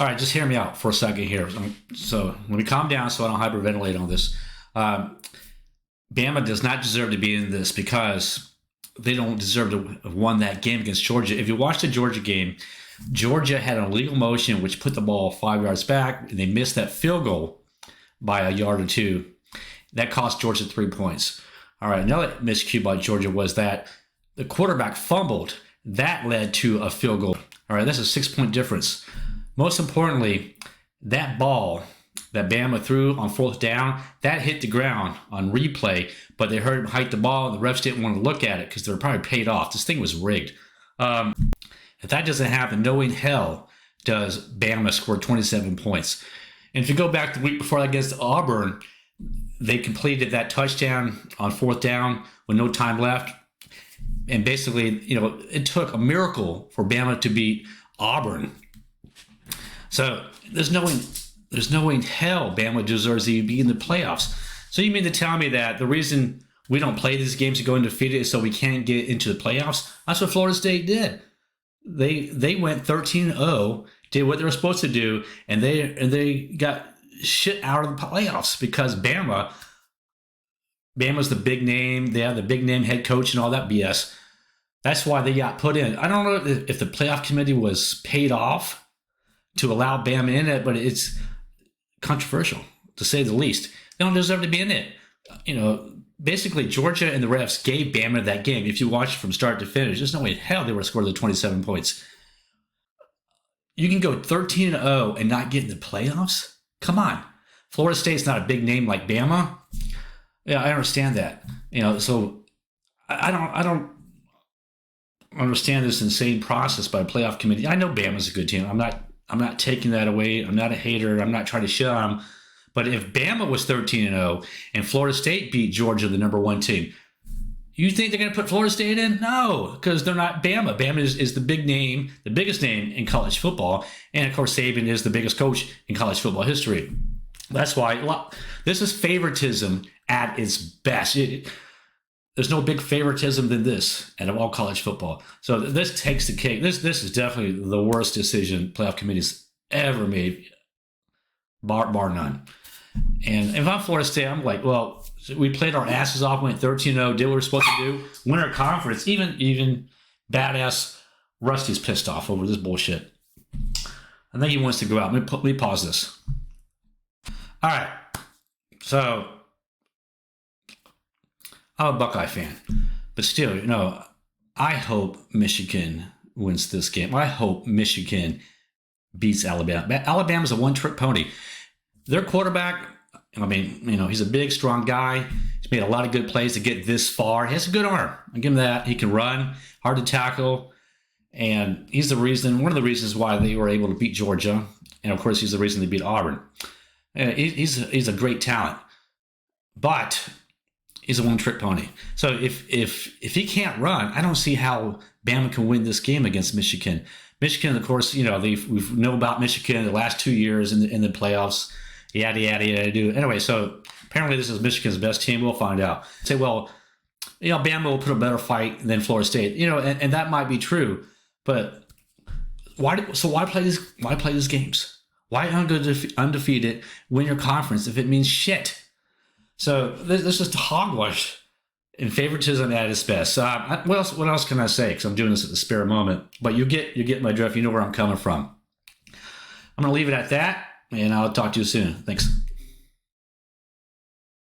All right, just hear me out for a second here. So let me calm down so I don't hyperventilate on this. Bama does not deserve to be in this because they don't deserve to have won that game against Georgia. If you watch the Georgia game, Georgia had an illegal motion which put the ball 5 yards back, and they missed that field goal by a yard or two. That cost Georgia 3 points. All right, another miscue by Georgia was that the quarterback fumbled. That led to a field goal. All right, that's a 6-point difference. Most importantly, that ball that Bama threw on fourth down, that hit the ground on replay, but they heard him hike the ball, and the refs didn't want to look at it because they were probably paid off. This thing was rigged. If that doesn't happen, knowing hell does Bama score 27 points. And if you go back the week before that against Auburn, they completed that touchdown on fourth down with no time left. And basically, it took a miracle for Bama to beat Auburn. So there's no way in hell Bama deserves to be in the playoffs. So you mean to tell me that the reason we don't play these games to go undefeated is so we can't get into the playoffs? That's what Florida State did. They went 13-0, did what they were supposed to do, and they got shit out of the playoffs because Bama's the big name. They have the big name head coach and all that BS. That's why they got put in. I don't know if the playoff committee was paid off to allow Bama in it, but it's controversial, to say the least. They don't deserve to be in it. Basically, Georgia and the refs gave Bama that game. If you watch it from start to finish, there's no way in hell they would have scored the 27 points. You can go 13-0 and not get in the playoffs? Come on. Florida State's not a big name like Bama. Yeah, I understand that. So I don't understand this insane process by the playoff committee. I know Bama's a good team. I'm not taking that away. I'm not a hater. I'm not trying to shit on them. But if Bama was 13-0 and Florida State beat Georgia, the number one team, you think they're going to put Florida State in? No, because they're not Bama. Bama is the big name, the biggest name in college football. And, of course, Saban is the biggest coach in college football history. That's why this is favoritism at its best. There's no big favoritism than this out of all college football. So this takes the cake. This is definitely the worst decision playoff committee's ever made, bar none. And if I'm Florida State, I'm like, well, we played our asses off, went 13-0, did what we're supposed to do, win our conference. Even badass Rusty's pissed off over this bullshit. I think he wants to go out. Let me pause this. All right. So I'm a Buckeye fan, but still, I hope Michigan wins this game. I hope Michigan beats Alabama. Alabama's a one-trick pony. Their quarterback, he's a big, strong guy. He's made a lot of good plays to get this far. He has a good arm. I give him that. He can run, hard to tackle, and he's one of the reasons why they were able to beat Georgia. And of course, he's the reason they beat Auburn. He's a great talent, but he's a one-trick pony. So if he can't run, I don't see how Bama can win this game against Michigan. Michigan, of course, we know about Michigan the last 2 years in the playoffs. Yada, yada, yada, do. Anyway, so apparently this is Michigan's best team. We'll find out. Say, well, Bama will put a better fight than Florida State. And that might be true. But why play these games? Why undefeated win your conference if it means shit? So this is hogwash and favoritism at its best. What else can I say? Because I'm doing this at the spare moment. But you get my drift. You know where I'm coming from. I'm going to leave it at that, and I'll talk to you soon. Thanks.